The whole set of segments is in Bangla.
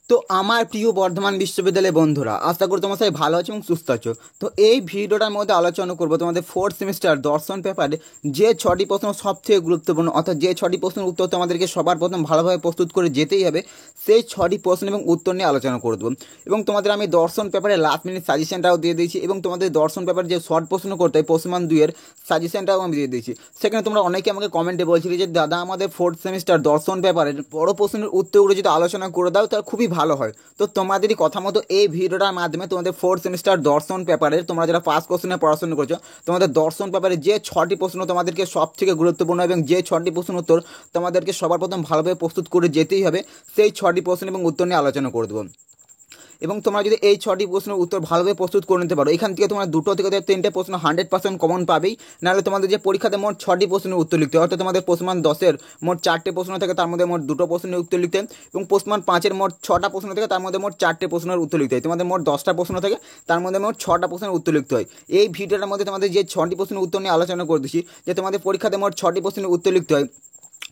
তো আমার প্রিয় বর্ধমান বিশ্ববিদ্যালয়ের বন্ধুরা, আশা করি তোমার সবাই ভালো আছো এবং সুস্থ আছো। তো এই ভিডিওটার মধ্যে আলোচনা করবো তোমাদের ফোর্থ সেমিস্টার দর্শন পেপারে যে 6টি প্রশ্ন সব থেকে গুরুত্বপূর্ণ, অর্থাৎ যে 6টি প্রশ্নের উত্তর তোমাদেরকে সবার প্রথম ভালোভাবে প্রস্তুত করে যেতেই হবে, সেই 6টি প্রশ্ন এবং উত্তর নিয়ে আলোচনা করে দেবো। এবং তোমাদের আমি দর্শন পেপারে লাস্ট মিনিট সাজেশনটাও দিয়ে দিয়েছি, এবং তোমাদের দর্শন পেপারে যে শর্ট প্রশ্ন করতে হয় প্রশ্নমান 2-এর সাজেশনটাও আমি দিয়ে দিয়েছি। সেখানে তোমরা অনেকে আমাকে কমেন্টে বলছিলে যে দাদা, আমাদের ফোর্থ সেমিস্টার দর্শন পেপারের বড় প্রশ্নের উত্তরগুলো যদি আলোচনা করে দাও তাহলে খুবই ভালো হয়। তো তোমাদেরই কথা মতো এই ভিডিওটার মাধ্যমে তোমাদের ফোর্থ সেমিস্টার দর্শন পেপারের, তোমরা যারা ফার্স্ট কোশ্চেনে পড়াশোনা করছো, তোমাদের দর্শন পেপারে যে 6টি প্রশ্ন তোমাদেরকে সব থেকে গুরুত্বপূর্ণ এবং যে 6টি প্রশ্ন উত্তর তোমাদেরকে সবার প্রথম ভালোভাবে প্রস্তুত করে যেতেই হবে, সেই 6টি প্রশ্ন এবং উত্তর নিয়ে আলোচনা করে দেবো। এবং তোমরা যদি এই 6টি প্রশ্নের উত্তর ভালোভাবে প্রস্তুত করে নিতে পারো, এখান থেকে তোমরা 2 থেকে 3টে প্রশ্ন 100% কমন পাবেই। নাহলে তোমাদের যে পরীক্ষাতে মোট 6টি প্রশ্নের উত্তর লিখতে হয়, অর্থাৎ তোমাদের প্রশ্নমান 10-এর মোট 4টে প্রশ্ন থাকে, তার মধ্যে মোট 2টো প্রশ্নের উত্তর লিখতে, এবং প্রশ্নমান 5-এর মোট 6টা প্রশ্ন থাকে, তার মধ্যে মোট 4টে প্রশ্নের উত্তর লিখতে হয়। তোমাদের মোট 10টা প্রশ্ন থাকে, তার মধ্যে মোট 6টা প্রশ্নের উত্তর লিখতে হয়। এই ভিডিওটার মধ্যে তোমাদের যে 6টি প্রশ্নের উত্তর নিয়ে আলোচনা করে দিচ্ছি, যে তোমাদের পরীক্ষাতে মোট 6টি প্রশ্নের উত্তর লিখতে হয়,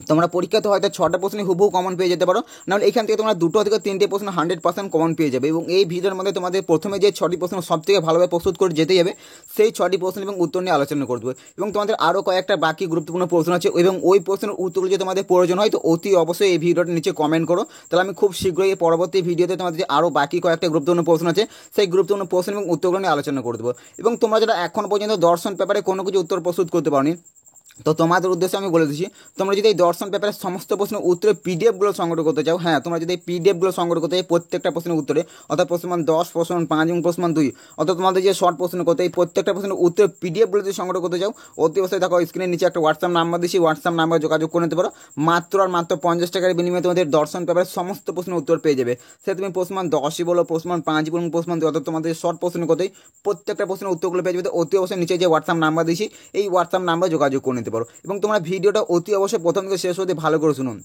তোমরা পরীক্ষাতে হয়তো 6টা প্রশ্নে হুবহু কমন পেয়ে যেতে পারো, নাহলে এখান থেকে তোমরা 2 থেকে 3টে প্রশ্ন 100% কমন পেয়ে যাবে। এবং এই ভিডিওর মধ্যে তোমাদের প্রথমে যে 6টি প্রশ্ন সব থেকে ভালোভাবে প্রস্তুত করে যেতেই হবে, সেই 6টি প্রশ্ন এবং উত্তর নিয়ে আলোচনা করে দেবো। এবং তোমাদের আরও কয়েকটা বাকি গুরুত্বপূর্ণ প্রশ্ন আছে, এবং ওই প্রশ্নের উত্তরগুলো যদি তোমাদের প্রয়োজন হয় তো অতি অবশ্যই এই ভিডিওটা নিচে কমেন্ট করো, তাহলে আমি খুব শীঘ্রই এই পরবর্তী ভিডিওতে তোমাদের যে আরও বাকি কয়েকটা গুরুত্বপূর্ণ প্রশ্ন আছে সেই গুরুত্বপূর্ণ প্রশ্ন এবং উত্তরগুলো নিয়ে আলোচনা করে দেবো। এবং তোমরা যারা এখন পর্যন্ত দর্শন পেপারে কোনো কিছু উত্তর প্রস্তুত করতে পারোনি, তো তোমাদের উদ্দেশ্যে আমি বলে দিচ্ছি, তোমরা যদি এই দর্শন পেপারের সমস্ত প্রশ্নের উত্তরে পিডিএফগুলো সংগ্রহ করতে চাও, হ্যাঁ, তোমরা যদি এই পিডিএফগুলো সংগ্রহ করতে চাই প্রত্যেকটা প্রশ্নের উত্তরে, অর্থাৎ প্রশ্নমান 10, প্রশ্নমান 5 এবং প্রশ্নমান 2, অর্থাৎ তোমাদের যে শর্ট প্রশ্ন করতে এই প্রত্যেকটা প্রশ্নের উত্তরে পিডিএফগুলো যদি সংগ্রহ করতে চাও, অতি অবশ্যই দেখো স্ক্রিনের নিচে একটা হোয়াটসঅ্যাপ নাম্বার দিচ্ছি, হোয়াটসঅ্যাপ নাম্বার যোগাযোগ করে নিতে পারো। মাত্র আর মাত্র 50 টাকার বিনিময়ে তোমাদের দর্শন পেপারের সমস্ত প্রশ্নের উত্তর পেয়ে যাবে। সে তুমি প্রশ্নমান 10ই বলো, প্রশ্নমান 5 এবং প্রশ্নমান 2, অর্থাৎ তোমাদের শর্ট প্রশ্ন করতেই প্রত্যেকটা প্রশ্নের উত্তরগুলো পেয়ে যাবে। অতি অবশ্যই নিচে যে হোয়াটসঅ্যাপ নাম্বার দিচ্ছি এই হোয়াটসঅ্যাপ নাম্বার যোগাযোগ করে নিতে পারো। এবং তোমরা ভিডিওটা অতি অবশ্যই প্রথম থেকে শেষ হতে ভালো করে শুনুন,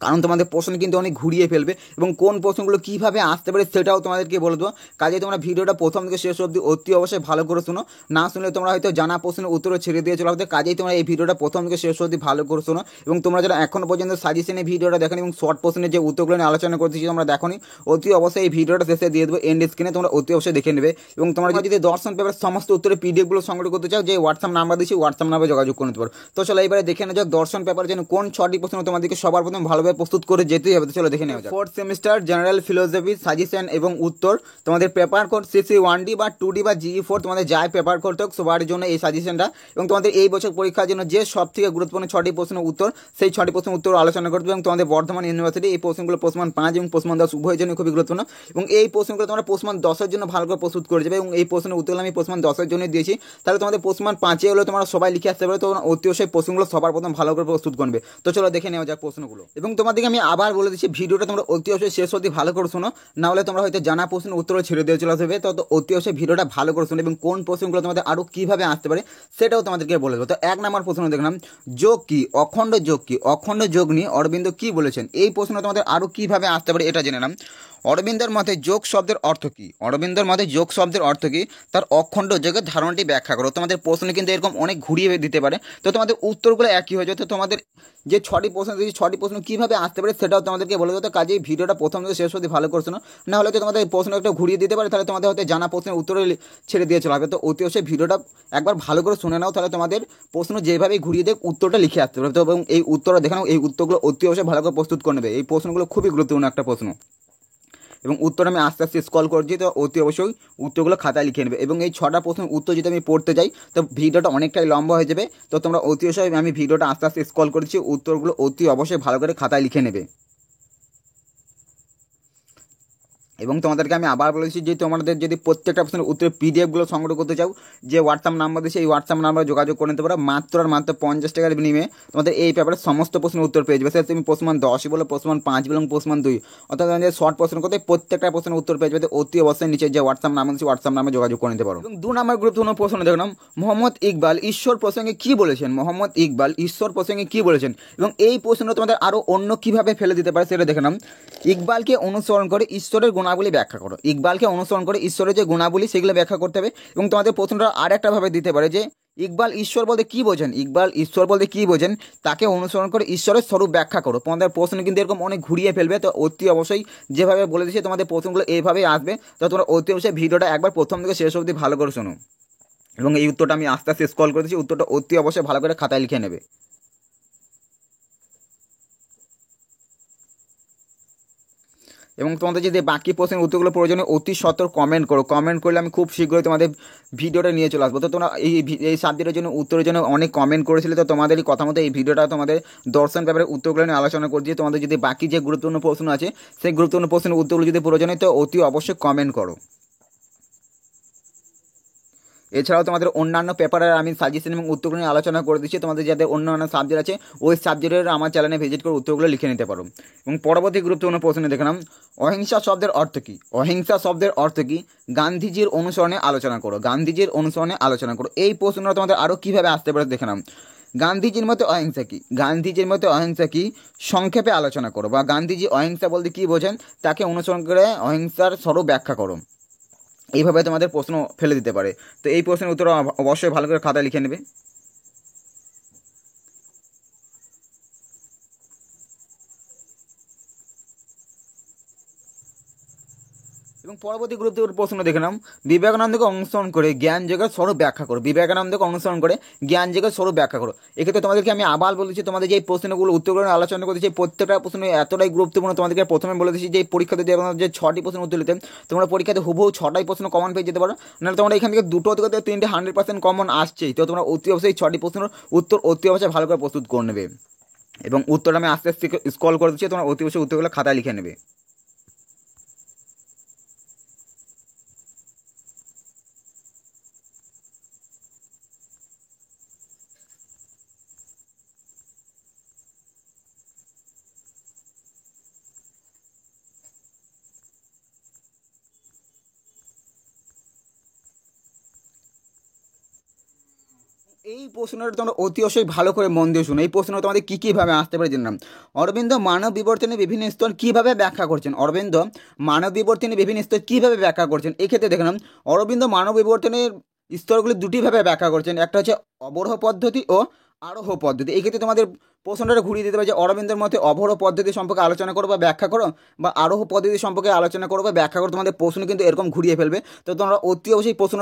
কারণ তোমাদের প্রশ্ন কিন্তু অনেক ঘুরিয়ে ফেলবে, এবং কোন প্রশ্নগুলো কীভাবে আসতে পারে সেটাও তোমাদেরকে বলে দেবো। কাজে তোমরা ভিডিওটা প্রথম থেকে শেষ অবধি অতি অবশ্যই ভালো করে শুনো, না শুনলে তোমরা হয়তো জানা প্রশ্নের উত্তরে ছেড়ে দিয়ে চলে আসবে। কাজেই তোমরা এই ভিডিওটা প্রথম থেকে শেষ অবধি ভালো করে শোনো। এবং তোমরা যারা এখনও পর্যন্ত সাজেশনে ভিডিওটা দেখেনি এবং শর্ট প্রশ্নের যে উত্তরগুলো নিয়ে আলোচনা করতেছি তোমরা দেখোনি, অতি অবশ্যই এই ভিডিওটা শেষে দিয়ে দেবো এন্ড স্ক্রিনে, তোমরা অতি অবশ্যই দেখে নেবে। এবং তোমরা যদি দর্শন পেপারের সমস্ত উত্তরে পিডিএফগুলো সংগ্রহ করতে চাও, যে হোয়াটসঅ্যাপ নাম্বার দিচ্ছি হোয়াটসঅ্যাপ নাম্বারে যোগাযোগ করে নিতে পারো। তো চলো এবারে দেখে নেওয়া যাক দর্শন পেপারের জন্য কোন 6টি প্রশ্ন তোমাদেরকে সবার প্রথম ভালোভাবে প্রস্তুত করে যেতেই হবে। চলো দেখে নেওয়া যাক। Fourth semester general philosophy suggestion এবং উত্তর, তোমাদের পেপার কোড সিসি 1D বা 2D বা GE4, তোমাদের যাই পেপার করতে হোক সবার জন্য এই সাজেশনটা। এবং তোমাদের এই বছর পরীক্ষার জন্য যে সব থেকে গুরুত্বপূর্ণ 6টি প্রশ্নের উত্তর, সেই 6টি প্রশ্নের উত্তর আলোচনা করতে। এবং তোমাদের বর্ধমান ইউনিভার্সিটি এই প্রশ্নগুলো প্রশ্নমান 5 এবং প্রশ্নমান 10 উভয়ের জন্য খুবই গুরুত্বপূর্ণ। এবং এই প্রশ্নগুলো তোমরা প্রশ্নমান 10-এর জন্য ভালো করে প্রস্তুত করে যাবে। এবং এই প্রশ্নের উত্তরগুলো আমি প্রশ্নমান 10-এর জন্য দিয়েছি, তাহলে তোমাদের প্রশ্নমান 5-এ হলে তোমরা সবাই লিখে আসতে পারবে। তো অতি অবশ্যই প্রশ্নগুলো সবার প্রথম ভালো করে প্রস্তুত করবে। তো চলো দেখে নেওয়া যাক প্রশ্নগুলো। এবং তোমাদেরকে আমি আবার বলে দিচ্ছি, ভিডিওটা তোমরা অতি অবশ্যই শেষ অবধি ভালো করে শোনো, না হলে তোমরা হয়তো জানা প্রশ্নের উত্তর ছেড়ে দিয়ে চলে আসবে। তো অতি অবশ্যই ভিডিওটা ভালো করে শোনো, এবং কোন প্রশ্নগুলো তোমাদের আরও কীভাবে আসতে পারে সেটাও তোমাদেরকে বলে দেবো। তো 1 নম্বর প্রশ্ন দেখলাম, যোগ কি, অখণ্ড যোগ কি, অখণ্ড যোগ নিয়ে অরবিন্দ কি বলেছেন। এই প্রশ্ন তোমাদের আরও কীভাবে আসতে পারে এটা জেনে নাম। অরবিন্দর মতে যোগ শব্দের অর্থ কী, অরবিন্দর মতে যোগ শব্দের অর্থ কী, তার অখণ্ড যোগের ধারণাটি ব্যাখ্যা করো। তোমাদের প্রশ্ন কিন্তু এরকম অনেক ঘুরিয়ে দিতে পারে, তো তোমাদের উত্তরগুলো একই হয়ে যায়। তো তোমাদের যে 6টি প্রশ্ন দিয়েছি 6টি প্রশ্ন কীভাবে আসতে পারে সেটাও তোমাদেরকে বলে দেবো। কাজেই ভিডিওটা প্রথম থেকে শেষ অবধি ভালো করে শোনো, না হলে তো তোমাদের প্রশ্ন একটা ঘুরিয়ে দিতে পারে, তাহলে তোমাদের হয়তো জানা প্রশ্নের উত্তরে ছেড়ে দিয়ে চলে হবে। তো অতি অবশ্যই ভিডিওটা একবার ভালো করে শুনে নাও, তাহলে তোমাদের প্রশ্ন যেভাবেই ঘুরিয়ে দেয় উত্তরটা লিখে আসতে পারবে। তো এবং এই উত্তরটা দেখে নাও, এই উত্তরগুলো অতি অবশ্যই ভালো করে প্রস্তুত করে নেবে। এই প্রশ্নগুলো খুবই গুরুত্বপূর্ণ একটা প্রশ্ন, এবং উত্তর আমি আস্তে আস্তে স্ক্রল করছি, তো অতি অবশ্যই উত্তরগুলো খাতায় লিখে নেবে। এবং এই 6টা প্রশ্নের উত্তর যদি আমি পড়তে যাই তো ভিডিওটা অনেকটাই লম্বা হয়ে যাবে, তো তোমরা অতি অবশ্যই আমি ভিডিওটা আস্তে আস্তে স্ক্রল করেছি, উত্তরগুলো অতি অবশ্যই ভালো করে খাতায় লিখে নেবে। এবং তোমাদেরকে আমি আবার বলেছি যে তোমাদের যদি প্রত্যেকটা প্রশ্নের উত্তরে পিডিএফগুলো সংগ্রহ করতে চাও, যে হোয়াটসঅ্যাপ নাম্বার দিয়েছে এই হোয়াটসঅ্যাপ নাম্বারে যোগাযোগ করে নিতে পারো। মাত্র আর মাত্র 50 টাকার বিনিময়ে তোমাদের এই পেপারের সমস্ত প্রশ্নের উত্তর পেয়ে যাবে। সে তুমি প্রশ্নমান 10 বলো, প্রশ্নমান 5 বলো, প্রশ্নমান 2, অর্থাৎ শর্ট প্রশ্ন করতে প্রত্যেকটা প্রশ্নের উত্তর পেয়ে যাবে। অতি অবশ্যই নিচে যে হোয়াটসঅ্যাপ নাম্বার দিয়েছে হোয়াটসঅ্যাপ নামে যোগাযোগ করে নিতে পারো। এবং 2 নম্বর গুরুত্বপূর্ণ প্রশ্ন দেখলাম, মোহাম্মদ ইকবাল ঈশ্বর প্রসঙ্গে কী বলেছেন। মোহাম্মদ ইকবাল ঈশ্বর প্রসঙ্গে কী বলেছেন, এবং এই প্রশ্নটা তোমাদের আরও অন্য কীভাবে ফেলে দিতে পারে সেটা দেখে নাম। ইকবালকে অনুসরণ করে ঈশ্বরের গুণাবলী ব্যাখ্যা করো। ইকবালকে অনুসরণ করে ঈশ্বরের যে গুণাবলী সেগুলো ব্যাখ্যা করতে হবে। এবং তোমাদের প্রশ্নটা আর একটা ভাবে দিতে পারে যে ইকবাল ঈশ্বর বলতে কি বোঝেন? ইকবাল ঈশ্বর বলতে কি বোঝেন? তাকে অনুসরণ করে ঈশ্বরের স্বরূপ ব্যাখ্যা করো। তোমাদের প্রশ্ন কিন্তু এরকম অনেক ঘুরিয়ে ফেলবে, তো অতি অবশ্যই যেভাবে বলে দিচ্ছি তোমাদের প্রশ্নগুলো এইভাবেই আসবে। তো তোমরা অতি অবশ্যই ভিডিওটা একবার প্রথম থেকে শেষ অবধি ভালো করে শোনো, এবং এই উত্তরটা আমি আস্তে আস্তে স্ক্রল করে দিচ্ছি। উত্তরটা অতি অবশ্যই ভালো করে খাতায় লিখে নেবে। এবং তোমাদের যদি বাকি প্রশ্নের উত্তরগুলো প্রয়োজনে অতি সত্বর কমেন্ট করো। কমেন্ট করলে আমি খুব শীঘ্রই তোমাদের ভিডিওটা নিয়ে চলে আসবো। তো তোমরা এই সাবজেক্টের জন্য উত্তরের জন্য অনেক কমেন্ট করেছিলে, তো তোমাদেরই কথা মতো এই ভিডিওটা তোমাদের দর্শন পেপারের উত্তরগুলো নিয়ে আলোচনা করছি। তোমাদের যদি বাকি যে গুরুত্বপূর্ণ প্রশ্ন আছে সেই গুরুত্বপূর্ণ প্রশ্নের উত্তরগুলো যদি প্রয়োজন হয় তো অতি অবশ্যই কমেন্ট করো। এছাড়াও তোমাদের অন্যান্য পেপারের আমি সাজেশন এবং উত্তরগুলো নিয়ে আলোচনা করে দিচ্ছি। তোমাদের যাদের অন্যান্য সাবজেক্ট আছে ওই সাবজেক্টের আমার চ্যানেলে ভিজিট করে উত্তরগুলো লিখে নিতে পারো। এবং পরবর্তী গুরুত্বপূর্ণ প্রশ্ন দেখলাম, অহিংসা শব্দের অর্থ কী? অহিংসা শব্দের অর্থ কী? গান্ধীজির অনুসরণে আলোচনা করো। গান্ধীজির অনুসরণে আলোচনা করো। এই প্রশ্নটা তোমাদের আরও কীভাবে আসতে পারে দেখে নাও। গান্ধীজির মতে অহিংসা কী? গান্ধীজির মতে অহিংসা কী সংক্ষেপে আলোচনা করো, বা গান্ধীজি অহিংসা বলতে কী বোঝেন তাকে অনুসরণ করে অহিংসার স্বরূপ ব্যাখ্যা করো। এইভাবে তোমাদের প্রশ্ন ফেলে দিতে পারে। তো এই প্রশ্নের উত্তর অবশ্যই ভালো করে খাতায় লিখে নেবে। এবং পরবর্তী গুরুত্বপূর্ণ প্রশ্ন দেখে নাম, বিবেকানন্দকে অনুসরণ করে জ্ঞান যোগের স্বরূপ ব্যাখ্যা করো। বিবেকানন্দকে অনুসরণ করে জ্ঞান যোগের স্বরূপ ব্যাখ্যা করো। এক্ষেত্রে তোমাদেরকে আমি আবার বলেছি, তোমাদের যে প্রশ্নগুলো উত্তরগুলো আলোচনা করতেছি প্রত্যেকটা প্রশ্ন এতটাই গুরুত্বপূর্ণ। তোমাদেরকে প্রথমে বলে দিচ্ছি যে পরীক্ষাতে যে 6টি প্রশ্ন উত্তর দিতে তোমরা পরীক্ষাতে হুবহু 6টাই প্রশ্ন কমন পেয়ে যেতে পারো, নাহলে তোমরা এখান থেকে দুটো থেকে 3টে 100% কমন আসছেই। তো তোমরা অতি অবশ্যই 6টি প্রশ্নের উত্তর অতি অবশ্যই ভালো করে প্রস্তুত করে নেবে। এবং উত্তরটা আমি আস্তে আস্তে স্ক্রল করে দিচ্ছি, তোমরা অতি অবশ্যই উত্তরগুলো খাতায় লিখে নেবে। এই প্রশ্নটা তোমরা অতি অবশ্যই ভালো করে মন দিয়ে শুনো। এই প্রশ্ন তোমাদের কী কীভাবে আসতে পারে জেনে নাও। অরবিন্দ মানব বিবর্তনের বিভিন্ন স্তর কীভাবে ব্যাখ্যা করছেন? অরবিন্দ মানব বিবর্তনের বিভিন্ন স্তর কীভাবে ব্যাখ্যা করছেন? এক্ষেত্রে দেখে নাও অরবিন্দ মানব বিবর্তনের স্তরগুলি দুটিভাবে ব্যাখ্যা করছেন, একটা হচ্ছে অবরোহ পদ্ধতি ও আরোহ পদ্ধতি। এই ক্ষেত্রে তোমাদের প্রশ্নটা ঘুরিয়ে দিতে পারে যে অরবিন্দের মতে অবরোহ পদ্ধতি সম্পর্কে আলোচনা করো বা ব্যাখ্যা করো, বা আরোহ পদ্ধতি সম্পর্কে আলোচনা করো বা ব্যাখ্যা করো। তোমাদের প্রশ্ন কিন্তু এরকম ঘুরিয়ে ফেলবে। তো তোমরা অতি অবশ্যই প্রশ্ন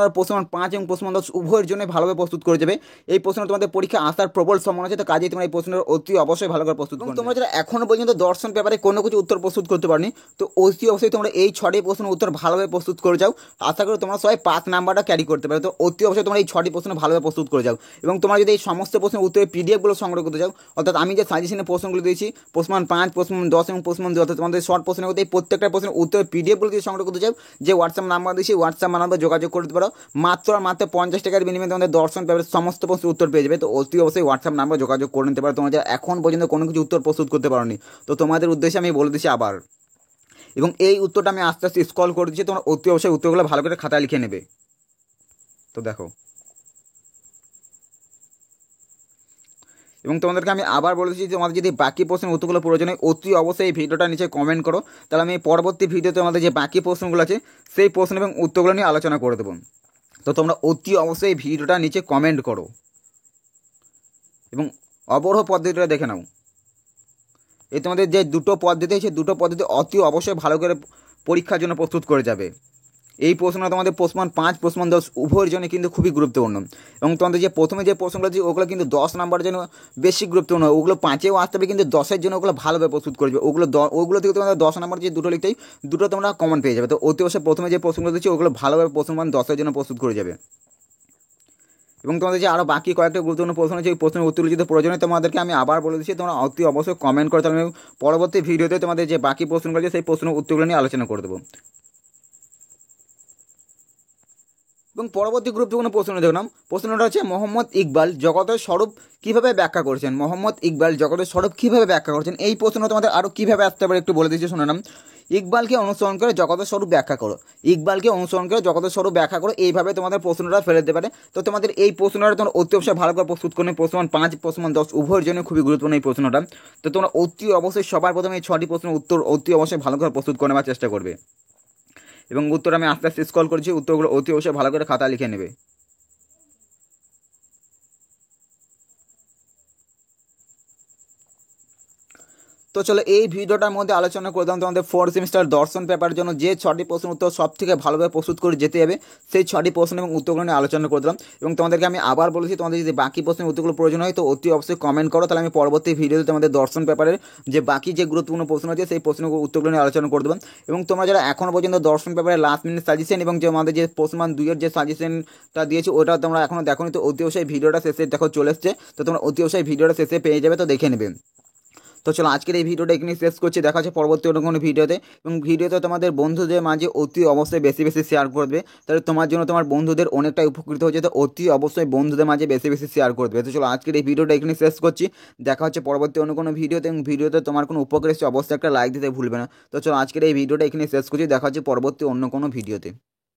5 এবং প্রশ্ন 10 উভয়ের জন্য ভালোভাবে প্রস্তুত করে যাবে। এই প্রশ্ন তোমাদের পরীক্ষা আসার প্রবল সম্ভাবনা আছে, তো কাজেই তোমরা এই প্রশ্নের অতি অবশ্যই ভালো করে প্রস্তুত করো। তোমরা যারা এখনো পর্যন্ত দর্শন পেপারে কোনো কিছু উত্তর প্রস্তুত করতে পারোনি, তো অতি অবশ্যই তোমরা এই 6টি প্রশ্নের উত্তর ভালোভাবে প্রস্তুত করে যাও। আশা করি তোমরা সবাই 5 নাম্বারটা ক্যারি করতে পারো। তো অতি অবশ্যই তোমরা এই 6টি প্রশ্ন ভালোভাবে প্রস্তুত করে যাও। এবং তোমরা যদি এই সমস্ত প্রশ্নের উত্তরের পিডিএফগুলো সংগ্রহ করতে চাও, অর্থাৎ আমি যে সাজেশনে প্রশ্নগুলো দিয়েছি প্রশ্ন 5, প্রশ্ন 10 এবং প্রশ্ন 2, অর্থাৎ তোমাদের শর্ট প্রশ্নের মধ্যে এই প্রত্যেকটা প্রশ্নের উত্তরের পিডিএফগুলো যদি সংগ্রহ করতে চাও, যে হোয়াটসঅ্যাপ নাম্বার দিয়েছি হোয়াটসঅ্যাপ নাম্বার যোগাযোগ করতে পারো। মাত্র 50 টাকার বিনিময়ে তোমাদের দর্শন পেপারের সমস্ত প্রশ্নের উত্তর পেয়ে যাবে। তো অতি অবশ্যই হোয়াটসঅ্যাপ নাম্বার যোগাযোগ করে নিতে পারো। তোমরা যারা এখন পর্যন্ত কোনো কিছু উত্তর প্রস্তুত করতে পারোনি, তো তোমাদের উদ্দেশ্যে আমি বলে দিচ্ছি আবার। এবং এই উত্তরটা আমি আস্তে আস্তে স্ক্রল করে দিচ্ছি, তোমরা অতি অবশ্যই উত্তরগুলো ভালো করে খাতায় লিখে নেবে। তো দেখো, এবং তোমাদেরকে আমি আবার বলেছি তোমাদের যদি বাকি প্রশ্নের উত্তরগুলো প্রয়োজন হয় অতি অবশ্যই এই ভিডিওটা নিচে কমেন্ট করো, তাহলে আমি পরবর্তী ভিডিওতে আমাদের যে বাকি প্রশ্নগুলো আছে সেই প্রশ্ন এবং উত্তরগুলো নিয়ে আলোচনা করে দেবো। তো তোমরা অতি অবশ্যই এই ভিডিওটা নিচে কমেন্ট করো এবং অবরোহ পদ্ধতিটা দেখে নাও। এই তোমাদের যে দুটো পদ্ধতি আছে দুটো পদ্ধতি অতি অবশ্যই ভালো করে পরীক্ষার জন্য প্রস্তুত করে যাবে। এই প্রশ্নটা তোমাদের প্রশ্ন 5, প্রশ্ন 10 উভয়ের জন্য কিন্তু খুবই গুরুত্বপূর্ণ। এবং তোমাদের যে প্রথমে যে প্রশ্নগুলো আছে ওগুলো কিন্তু 10 নাম্বারের জন্য বেশি গুরুত্বপূর্ণ। ওগুলো 5এও আসতে হবে, কিন্তু 10-এর জন্য ওগুলো ভালোভাবে প্রস্তুত করবে। ওগুলো থেকে তোমাদের 10 নাম্বার যে দুটো লিখতেই দুটো তোমরা কমন পেয়ে যাবে। তো অতি অবশ্যই প্রথমে যে প্রশ্নগুলো দিচ্ছি ওগুলো ভালোভাবে প্রশ্ন 10-এর জন্য প্রস্তুত করে যাবে। এবং তোমাদের যে আরও বাকি কয়েকটা গুরুত্বপূর্ণ প্রশ্ন আছে এই প্রশ্নের উত্তর যদি প্রয়োজন হয় তোমাদেরকে আমি আবার বলে দিচ্ছি, তোমরা অতি অবশ্যই কমেন্ট করে তাহলে পরবর্তী ভিডিওতে তোমাদের যে বাকি প্রশ্নগুলো আছে সেই প্রশ্নের উত্তরগুলো নিয়ে আলোচনা করে দেবো। এবং পরবর্তী গুরুত্বপূর্ণ প্রশ্ন দেখলাম, প্রশ্নটা হচ্ছে মোহাম্মদ ইকবাল জগতের স্বরূপ কীভাবে ব্যাখ্যা করছেন? মোহাম্মদ ইকবাল জগতের স্বরূপ কীভাবে ব্যাখ্যা করছেন? এই প্রশ্ন তোমাদের আরও কীভাবে আসতে পারে একটু বলে দিচ্ছি শুনে নাম। ইকবালকে অনুসরণ করে জগতের স্বরূপ ব্যাখ্যা করো। ইকবালকে অনুসরণ করে জগতের স্বরূপ ব্যাখ্যা করো, এইভাবে তোমাদের প্রশ্নটা ফেলে দিতে পারে। তো তোমাদের এই প্রশ্নটা তোমরা অতি অবশ্যই ভালো করে প্রস্তুত করে প্রশ্ন 5, প্রশ্ন 10 উভয়ের জন্য খুবই গুরুত্বপূর্ণ এই প্রশ্নটা। তো তোমরা অতি অবশ্যই সবার প্রথমে এই 6টি প্রশ্নের উত্তর অতি অবশ্যই ভালো করে প্রস্তুত করে নেওয়ার চেষ্টা করবে। এবং উত্তর আমি আস্তে আস্তে স্ক্রল করছি, উত্তরগুলো অতি অবশ্যই ভালো করে খাতা লিখে নেবে। তো চলো এই ভিডিওটার মধ্যে আলোচনা করলাম তোমাদের ফোর্থ সেমিস্টার দর্শন পেপারের জন্য যে 6টি প্রশ্ন উত্তর সব থেকে ভালোভাবে প্রস্তুত করে যেতে হবে সেই 6টি প্রশ্ন এবং উত্তরগুলো নিয়ে আলোচনা করলাম। এবং তোমাদেরকে আমি আবার বলেছি, তোমাদের যদি বাকি প্রশ্নের উত্তরগুলো প্রয়োজন হয় তো অতি অবশ্যই কমেন্ট করো, তাহলে আমি পরবর্তী ভিডিওতে তোমাদের দর্শন পেপারের যে বাকি যে গুরুত্বপূর্ণ প্রশ্ন আছে সেই প্রশ্নগুলো উত্তরগুলো নিয়ে আলোচনা করে দেবেন। এবং তোমরা যারা এখনও পর্যন্ত দর্শন পেপারের লাস্ট মিনিট সাজেশন এবং যে আমাদের যে প্রশ্নমান 2-এর যে সাজেশনটা দিয়েছি ওটা তোমরা এখনও দেখোনি, তো অতি অবশ্যই ভিডিওটা শেষে দেখো চলে এসছে, তো তোমরা অতি অবশ্যই ভিডিওটা শেষে পেয়ে যাবে, তো দেখে নেবে। তো চলো আজকের এই ভিডিওটা এখানে শেষ করছি, দেখা হচ্ছে পরবর্তী অন্য কোনো ভিডিওতে। এবং ভিডিওতে তোমাদের বন্ধুদের মাঝে অতি অবশ্যই বেশি বেশি শেয়ার করবে, তাহলে তোমার জন্য তোমার বন্ধুদের অনেকটাই উপকৃত হচ্ছে, তো অতি অবশ্যই বন্ধুদের মাঝে বেশি বেশি শেয়ার করবে। তো চলো আজকের এই ভিডিওটা এখানে শেষ করছি, দেখা হচ্ছে পরবর্তী অন্য কোনো ভিডিওতে। এবং ভিডিওতে তোমার কোনো উপকার এসেছে অবশ্যই একটা লাইক দিতে ভুলবে না। তো চলো আজকের এই ভিডিওটা এখানে শেষ করছি, দেখা হচ্ছে পরবর্তী অন্য কোনো ভিডিওতে।